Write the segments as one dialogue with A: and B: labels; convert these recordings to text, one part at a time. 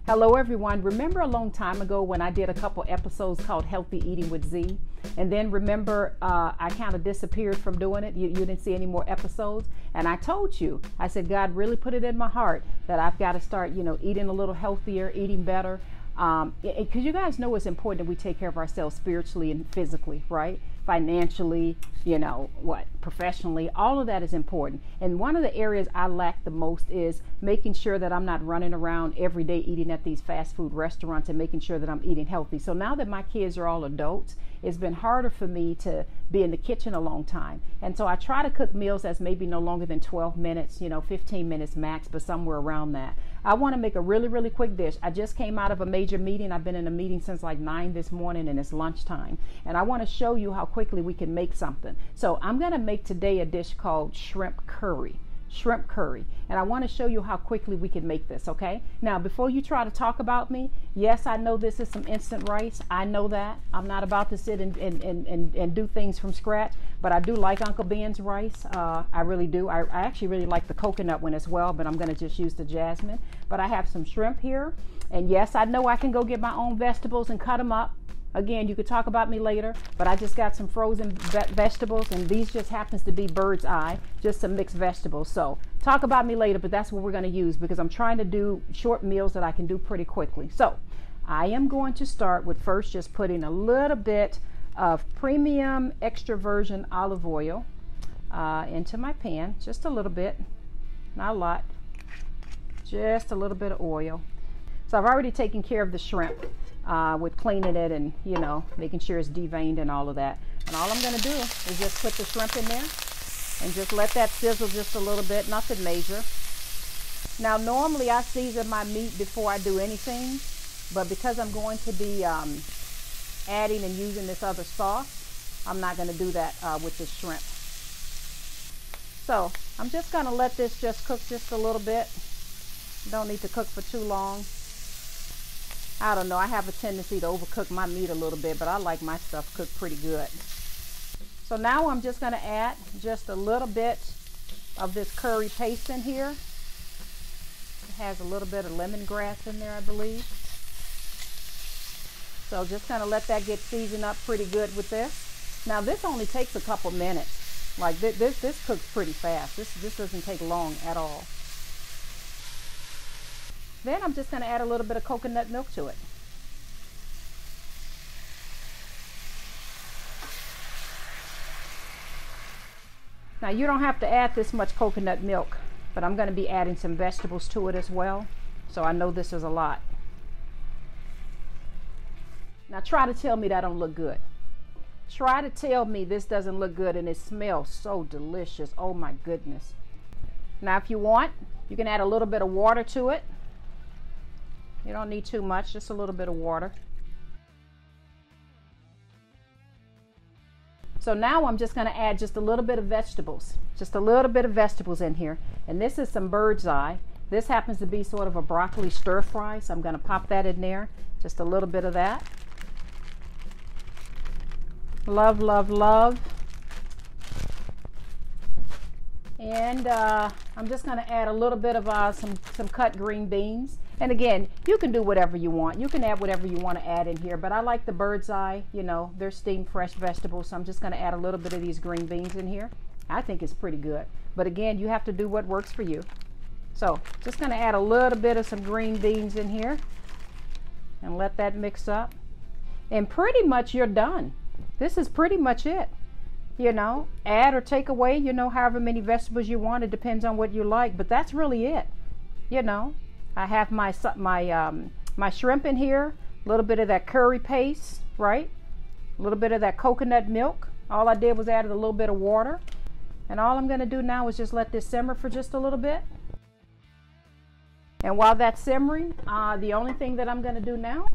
A: Hello everyone. Remember a long time ago when I did a couple episodes called Healthy Eating with Z? And then remember I kind of disappeared from doing it. You didn't see any more episodes. And I told you, I said, God really put it in my heart that I've got to start, eating a little healthier, eating better. Because you guys know it's important that we take care of ourselves spiritually and physically, right? Financially, professionally, all of that is important. And one of the areas I lack the most is making sure that I'm not running around every day eating at these fast food restaurants and making sure that I'm eating healthy. So now that my kids are all adults, it's been harder for me to be in the kitchen a long time. And so I try to cook meals that's maybe no longer than 12 minutes, 15 minutes max, but somewhere around that. I want to make a really, really quick dish. I just came out of a major meeting. I've been in a meeting since like 9 this morning and it's lunchtime. And I want to show you how quickly we can make something. So I'm going to make today a dish called shrimp curry. Shrimp curry. And I want to show you how quickly we can make this, okay? Now, before you try to talk about me, yes, I know this is some instant rice. I know that. I'm not about to sit and do things from scratch, but I do like Uncleben's rice. I really do. I actually really like the coconut one as well, but I'm going to just use the jasmine. But I have some shrimp here. And yes, I know I can go get my own vegetables and cut them up. Again, you could talk about me later, but I just got some frozen vegetables, and these just happens to be bird's eye, just some mixed vegetables. So talk about me later, but that's what we're going to use because I'm trying to do short meals that I can do pretty quickly. So I am going to start with first just putting a little bit of premium extra virgin olive oil into my pan, just a little bit, not a lot, just a little bit of oil. So I've already taken care of the shrimp. With cleaning it and making sure it's deveined and all of that. And all I'm going to do is just put the shrimp in there and just let that sizzle just a little bit, nothing major. Now normally I season my meat before I do anything, but because I'm going to be adding and using this other sauce, I'm not going to do that with the shrimp. So I'm just going to let this just cook just a little bit. Don't need to cook for too long. I don't know, I have a tendency to overcook my meat a little bit, but I like my stuff cooked pretty good. So now I'm just going to add just a little bit of this curry paste in here. It has a little bit of lemongrass in there, I believe. So just going to let that get seasoned up pretty good with this. Now this only takes a couple minutes. Like this cooks pretty fast. This doesn't take long at all. Then I'm just going to add a little bit of coconut milk to it. Now you don't have to add this much coconut milk, but I'm going to be adding some vegetables to it as well. So I know this is a lot. Now try to tell me that don't look good. Try to tell me this doesn't look good and it smells so delicious. Oh my goodness. Now if you want, you can add a little bit of water to it. You don't need too much, just a little bit of water. So now I'm just going to add just a little bit of vegetables. Just a little bit of vegetables in here. And this is some bird's eye. This happens to be sort of a broccoli stir fry, so I'm going to pop that in there. Just a little bit of that. Love, love, love. And I'm just going to add a little bit of some cut green beans. And again, you can do whatever you want. You can add whatever you want to add in here. But I like the bird's eye, they're steamed fresh vegetables. So I'm just going to add a little bit of these green beans in here. I think it's pretty good. But again, you have to do what works for you. So just going to add a little bit of some green beans in here. And let that mix up. And pretty much you're done. This is pretty much it. Add or take away, however many vegetables you want. It depends on what you like, but that's really it. I have my shrimp in here, a little bit of that curry paste, right? A little bit of that coconut milk. All I did was add a little bit of water. And all I'm going to do now is just let this simmer for just a little bit. And while that's simmering, the only thing that I'm going to do now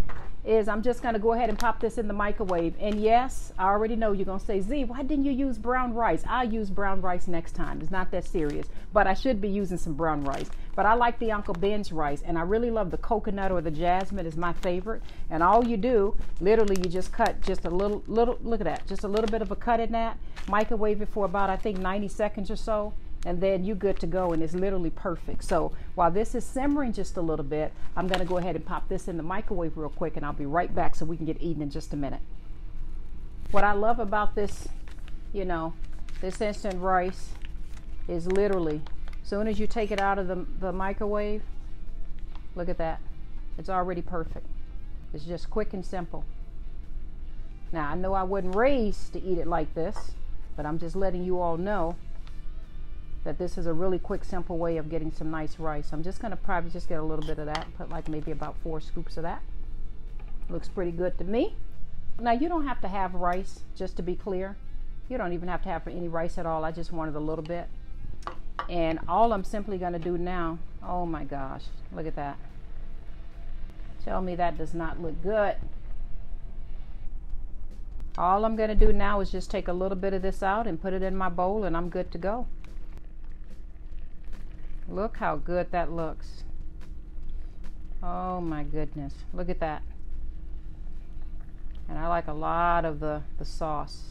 A: is I'm just going to go ahead and pop this in the microwave. And yes, I already know you're going to say, Z, why didn't you use brown rice? I'll use brown rice next time. It's not that serious, but I should be using some brown rice. But I like the Uncleben's rice, and I really love the coconut or the jasmine is my favorite. And all you do, literally, you just cut just a little, look at that, just a little bit of a cut in that, microwave it for about, I think, 90 seconds or so. and then you're good to go, and it's literally perfect. So while this is simmering just a little bit, I'm going to go ahead and pop this in the microwave real quick, and I'll be right back so we can get eating in just a minute. What I love about this, you know, this instant rice is literally, as soon as you take it out of the microwave, look at that. It's already perfect. It's just quick and simple. Now, I know I wasn't raised to eat it like this, but I'm just letting you all know that this is a really quick, simple way of getting some nice rice. I'm just gonna probably just get a little bit of that, put like maybe about 4 scoops of that. Looks pretty good to me. Now, you don't have to have rice, just to be clear. You don't even have to have any rice at all. I just wanted a little bit. And all I'm simply gonna do now, oh my gosh, look at that. Tell me that does not look good. All I'm gonna do now is just take a little bit of this out and put it in my bowl, and I'm good to go. Look how good that looks. Oh my goodness, look at that. And I like a lot of the sauce.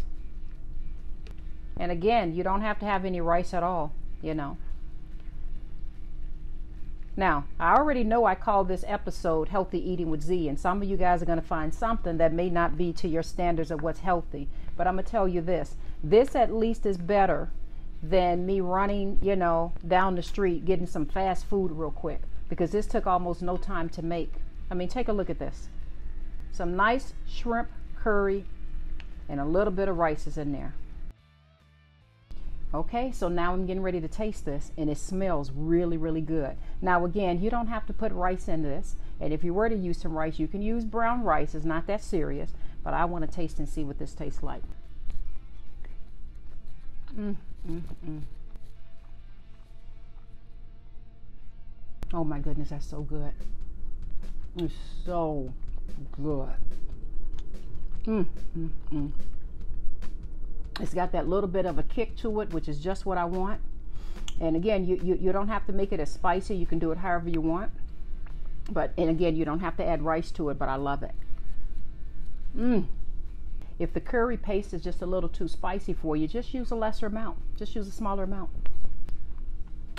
A: And again, you don't have to have any rice at all, you know. Now, I already know I call this episode Healthy Eating with Z, and some of you guys are going to find something that may not be to your standards of what's healthy. But I'm going to tell you this. This at least is better than me running, you know, down the street getting some fast food real quick, because this took almost no time to make. I mean, take a look at this. Some nice shrimp curry and a little bit of rice is in there. Okay, so now I'm getting ready to taste this, and it smells really, really good. Now again, you don't have to put rice in this, and if you were to use some rice, you can use brown rice. It's not that serious, but I want to taste and see what this tastes like. Oh my goodness, that's so good. It's so good. It's got that little bit of a kick to it, which is just what I want. And again, you don't have to make it as spicy. You can do it however you want. And again, you don't have to add rice to it, but I love it. If the curry paste is just a little too spicy for you, just use a lesser amount. Just use a smaller amount.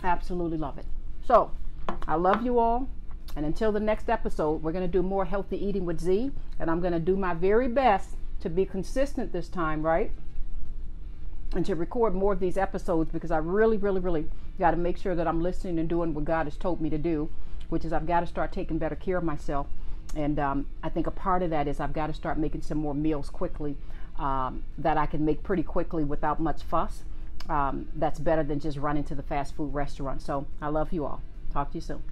A: Absolutely love it. So, I love you all. And until the next episode, we're going to do more Healthy Eating with Z. And I'm going to do my very best to be consistent this time, right? And to record more of these episodes, because I really, really, really got to make sure that I'm listening and doing what God has told me to do, which is I've got to start taking better care of myself. And I think a part of that is I've got to start making some more meals quickly that I can make pretty quickly without much fuss. That's better than just running to the fast food restaurant. So I love you all. Talk to you soon.